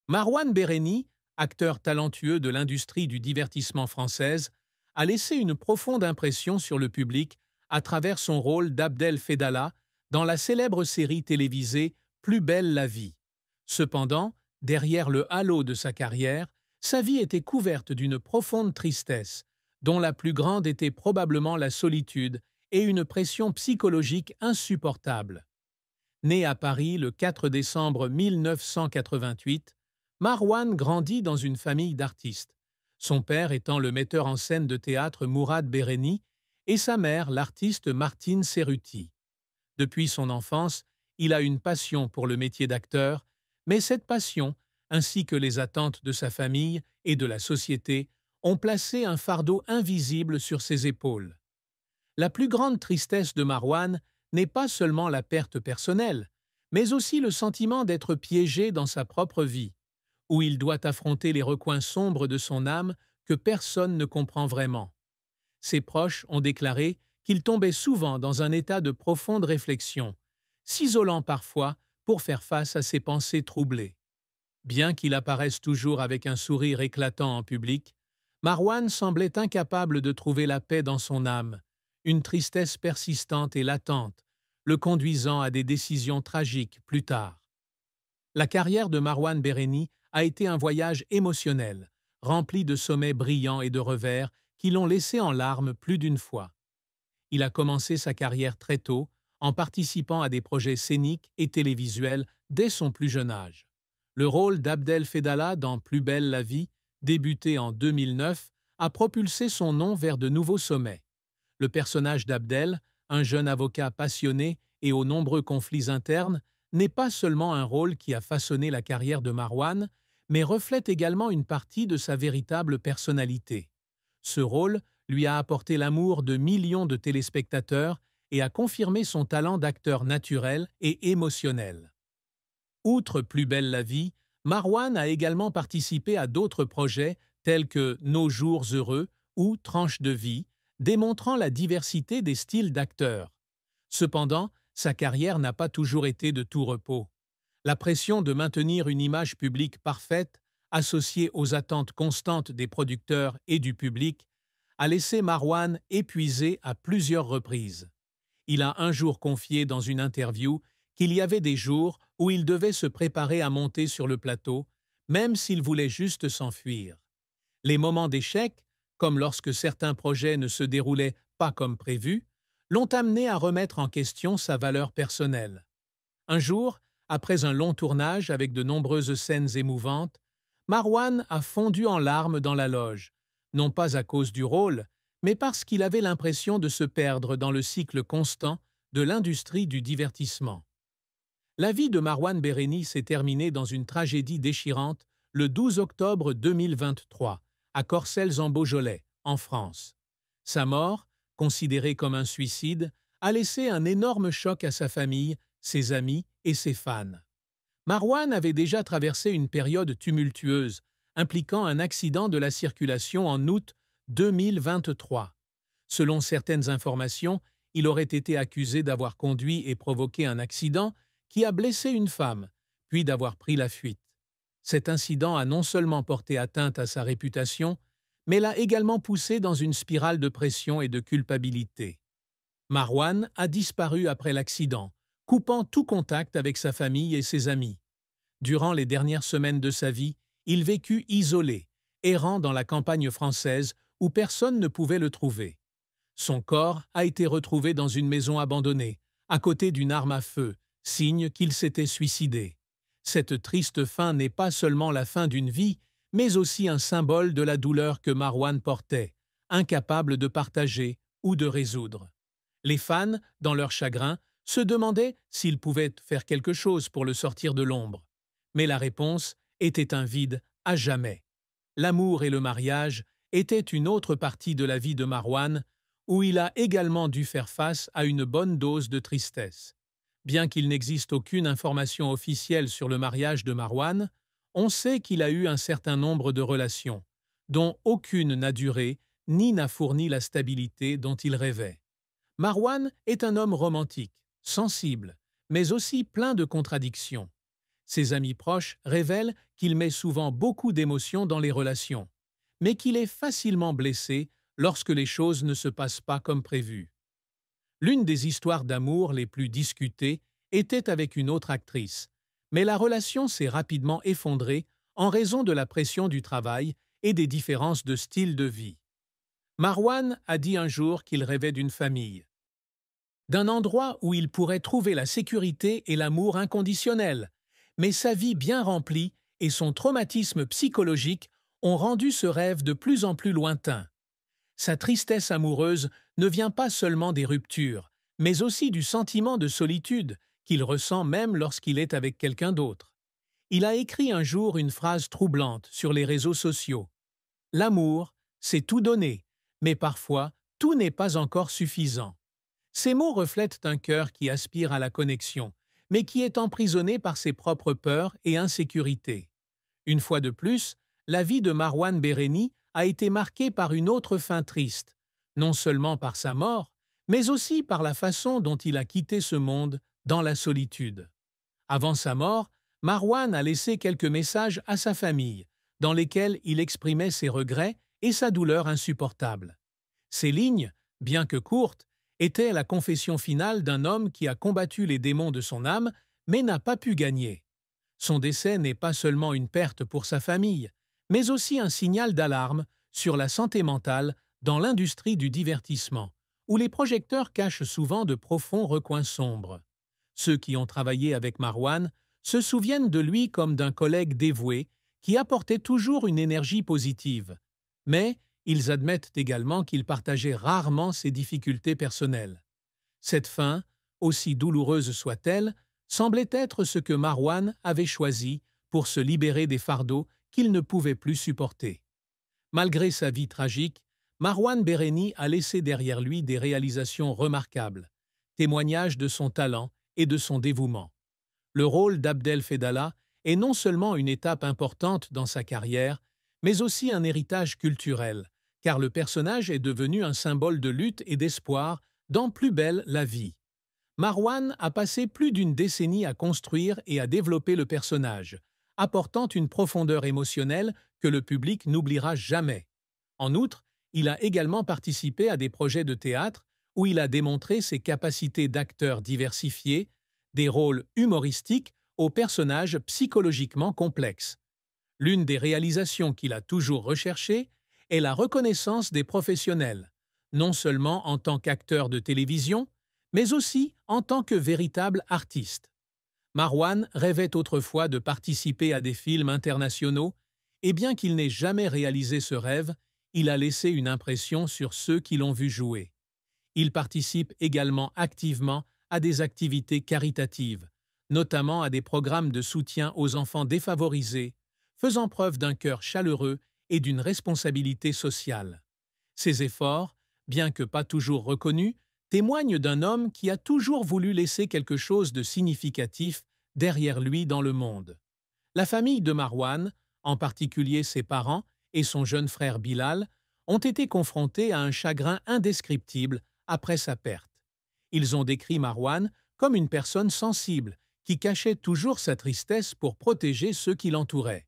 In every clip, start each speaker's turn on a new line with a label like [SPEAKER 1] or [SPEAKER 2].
[SPEAKER 1] Marouane Béréni, acteur talentueux de l'industrie du divertissement française, a laissé une profonde impression sur le public à travers son rôle d'Abdel Fedallah dans la célèbre série télévisée Plus belle la vie. Cependant, derrière le halo de sa carrière, sa vie était couverte d'une profonde tristesse, dont la plus grande était probablement la solitude et une pression psychologique insupportable. Né à Paris le 4 décembre 1988, Marouane grandit dans une famille d'artistes, son père étant le metteur en scène de théâtre Mourad Béréni et sa mère l'artiste Martine Cerruti. Depuis son enfance, il a une passion pour le métier d'acteur, mais cette passion, ainsi que les attentes de sa famille et de la société, ont placé un fardeau invisible sur ses épaules. La plus grande tristesse de Marouane n'est pas seulement la perte personnelle, mais aussi le sentiment d'être piégé dans sa propre vie, où il doit affronter les recoins sombres de son âme que personne ne comprend vraiment. Ses proches ont déclaré qu'il tombait souvent dans un état de profonde réflexion, s'isolant parfois pour faire face à ses pensées troublées. Bien qu'il apparaisse toujours avec un sourire éclatant en public, Marouane semblait incapable de trouver la paix dans son âme, une tristesse persistante et latente, le conduisant à des décisions tragiques plus tard. La carrière de Marouane Béréni a été un voyage émotionnel, rempli de sommets brillants et de revers qui l'ont laissé en larmes plus d'une fois. Il a commencé sa carrière très tôt, en participant à des projets scéniques et télévisuels dès son plus jeune âge. Le rôle d'Abdel Fedallah dans Plus belle la vie, débuté en 2009, a propulsé son nom vers de nouveaux sommets. Le personnage d'Abdel, un jeune avocat passionné et aux nombreux conflits internes, n'est pas seulement un rôle qui a façonné la carrière de Marouane, mais reflète également une partie de sa véritable personnalité. Ce rôle lui a apporté l'amour de millions de téléspectateurs et a confirmé son talent d'acteur naturel et émotionnel. Outre Plus belle la vie, Marouane a également participé à d'autres projets tels que Nos jours heureux ou Tranche de vie, démontrant la diversité des styles d'acteurs. Cependant, sa carrière n'a pas toujours été de tout repos. La pression de maintenir une image publique parfaite, associée aux attentes constantes des producteurs et du public, a laissé Marouane épuisé à plusieurs reprises. Il a un jour confié dans une interview qu'il y avait des jours où il devait se préparer à monter sur le plateau, même s'il voulait juste s'enfuir. Les moments d'échec, comme lorsque certains projets ne se déroulaient pas comme prévu, l'ont amené à remettre en question sa valeur personnelle. Un jour, après un long tournage avec de nombreuses scènes émouvantes, Marouane a fondu en larmes dans la loge, non pas à cause du rôle, mais parce qu'il avait l'impression de se perdre dans le cycle constant de l'industrie du divertissement. La vie de Marouane Béréni s'est terminée dans une tragédie déchirante le 12 octobre 2023, à Corcelles-en-Beaujolais, en France. Sa mort, considérée comme un suicide, a laissé un énorme choc à sa famille, ses amis et ses fans. Marouane avait déjà traversé une période tumultueuse, impliquant un accident de la circulation en août 2023. Selon certaines informations, il aurait été accusé d'avoir conduit et provoqué un accident qui a blessé une femme, puis d'avoir pris la fuite. Cet incident a non seulement porté atteinte à sa réputation, mais l'a également poussé dans une spirale de pression et de culpabilité. Marouane a disparu après l'accident, coupant tout contact avec sa famille et ses amis. Durant les dernières semaines de sa vie, il vécut isolé, errant dans la campagne française où personne ne pouvait le trouver. Son corps a été retrouvé dans une maison abandonnée, à côté d'une arme à feu, signe qu'il s'était suicidé. Cette triste fin n'est pas seulement la fin d'une vie, mais aussi un symbole de la douleur que Marouane portait, incapable de partager ou de résoudre. Les fans, dans leur chagrin, se demandaient s'ils pouvaient faire quelque chose pour le sortir de l'ombre. Mais la réponse était un vide à jamais. L'amour et le mariage étaient une autre partie de la vie de Marouane, où il a également dû faire face à une bonne dose de tristesse. Bien qu'il n'existe aucune information officielle sur le mariage de Marouane, on sait qu'il a eu un certain nombre de relations, dont aucune n'a duré ni n'a fourni la stabilité dont il rêvait. Marouane est un homme romantique, sensible, mais aussi plein de contradictions. Ses amis proches révèlent qu'il met souvent beaucoup d'émotions dans les relations, mais qu'il est facilement blessé lorsque les choses ne se passent pas comme prévu. L'une des histoires d'amour les plus discutées était avec une autre actrice, mais la relation s'est rapidement effondrée en raison de la pression du travail et des différences de style de vie. Marwan a dit un jour qu'il rêvait d'une famille, d'un endroit où il pourrait trouver la sécurité et l'amour inconditionnel, mais sa vie bien remplie et son traumatisme psychologique ont rendu ce rêve de plus en plus lointain. Sa tristesse amoureuse ne vient pas seulement des ruptures, mais aussi du sentiment de solitude qu'il ressent même lorsqu'il est avec quelqu'un d'autre. Il a écrit un jour une phrase troublante sur les réseaux sociaux. L'amour, c'est tout donner, mais parfois, tout n'est pas encore suffisant. Ces mots reflètent un cœur qui aspire à la connexion, mais qui est emprisonné par ses propres peurs et insécurités. Une fois de plus, la vie de Marwan Béréni a été marquée par une autre fin triste, non seulement par sa mort, mais aussi par la façon dont il a quitté ce monde dans la solitude. Avant sa mort, Marwan a laissé quelques messages à sa famille, dans lesquels il exprimait ses regrets et sa douleur insupportable. Ces lignes, bien que courtes, étaient la confession finale d'un homme qui a combattu les démons de son âme, mais n'a pas pu gagner. Son décès n'est pas seulement une perte pour sa famille, mais aussi un signal d'alarme sur la santé mentale dans l'industrie du divertissement, où les projecteurs cachent souvent de profonds recoins sombres. Ceux qui ont travaillé avec Marwan se souviennent de lui comme d'un collègue dévoué qui apportait toujours une énergie positive. Mais ils admettent également qu'il partageait rarement ses difficultés personnelles. Cette fin, aussi douloureuse soit-elle, semblait être ce que Marwan avait choisi pour se libérer des fardeaux qu'il ne pouvait plus supporter. Malgré sa vie tragique, Marwan Béréni a laissé derrière lui des réalisations remarquables, témoignages de son talent et de son dévouement. Le rôle d'Abdel Fedallah est non seulement une étape importante dans sa carrière, mais aussi un héritage culturel, car le personnage est devenu un symbole de lutte et d'espoir dans Plus belle la vie. Marwan a passé plus d'une décennie à construire et à développer le personnage, apportant une profondeur émotionnelle que le public n'oubliera jamais. En outre, il a également participé à des projets de théâtre où il a démontré ses capacités d'acteur diversifié, des rôles humoristiques aux personnages psychologiquement complexes. L'une des réalisations qu'il a toujours recherchées est la reconnaissance des professionnels, non seulement en tant qu'acteur de télévision, mais aussi en tant que véritable artiste. Marwan rêvait autrefois de participer à des films internationaux, et bien qu'il n'ait jamais réalisé ce rêve, il a laissé une impression sur ceux qui l'ont vu jouer. Il participe également activement à des activités caritatives, notamment à des programmes de soutien aux enfants défavorisés, faisant preuve d'un cœur chaleureux et d'une responsabilité sociale. Ces efforts, bien que pas toujours reconnus, témoignent d'un homme qui a toujours voulu laisser quelque chose de significatif derrière lui dans le monde. La famille de Marwan, en particulier ses parents et son jeune frère Bilal, ont été confrontés à un chagrin indescriptible après sa perte. Ils ont décrit Marwan comme une personne sensible qui cachait toujours sa tristesse pour protéger ceux qui l'entouraient.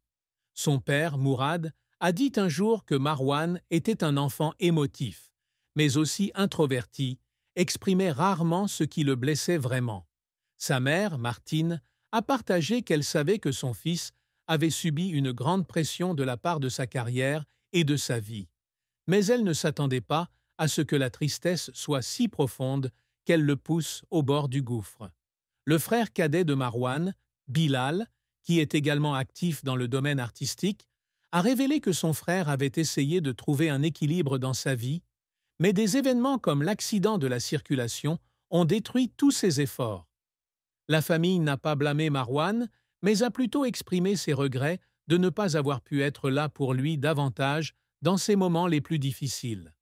[SPEAKER 1] Son père, Mourad, a dit un jour que Marwan était un enfant émotif, mais aussi introverti, exprimait rarement ce qui le blessait vraiment. Sa mère, Martine, a partagé qu'elle savait que son fils avait subi une grande pression de la part de sa carrière et de sa vie. Mais elle ne s'attendait pas à ce que la tristesse soit si profonde qu'elle le pousse au bord du gouffre. Le frère cadet de Marwan, Bilal, qui est également actif dans le domaine artistique, a révélé que son frère avait essayé de trouver un équilibre dans sa vie, mais des événements comme l'accident de la circulation ont détruit tous ses efforts. La famille n'a pas blâmé Marwan, mais a plutôt exprimé ses regrets de ne pas avoir pu être là pour lui davantage dans ses moments les plus difficiles.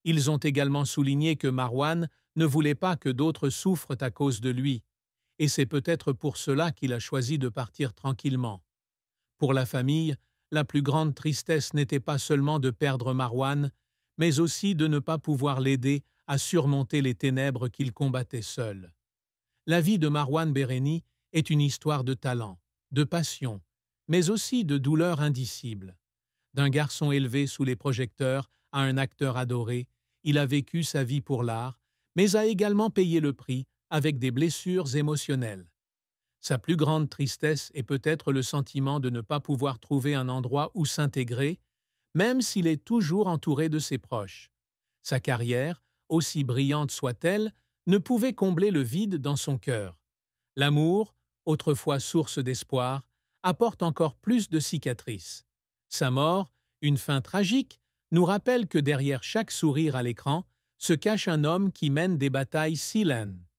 [SPEAKER 1] Ils ont également souligné que Marwan ne voulait pas que d'autres souffrent à cause de lui, et c'est peut-être pour cela qu'il a choisi de partir tranquillement. Pour la famille, la plus grande tristesse n'était pas seulement de perdre Marwan, mais aussi de ne pas pouvoir l'aider à surmonter les ténèbres qu'il combattait seul. La vie de Marwan Béréni est une histoire de talent, de passion, mais aussi de douleur indicible. D'un garçon élevé sous les projecteurs à un acteur adoré, il a vécu sa vie pour l'art, mais a également payé le prix avec des blessures émotionnelles. Sa plus grande tristesse est peut-être le sentiment de ne pas pouvoir trouver un endroit où s'intégrer, même s'il est toujours entouré de ses proches. Sa carrière, aussi brillante soit-elle, ne pouvait combler le vide dans son cœur. L'amour, autrefois source d'espoir, apporte encore plus de cicatrices. Sa mort, une fin tragique, nous rappelle que derrière chaque sourire à l'écran se cache un homme qui mène des batailles silentes.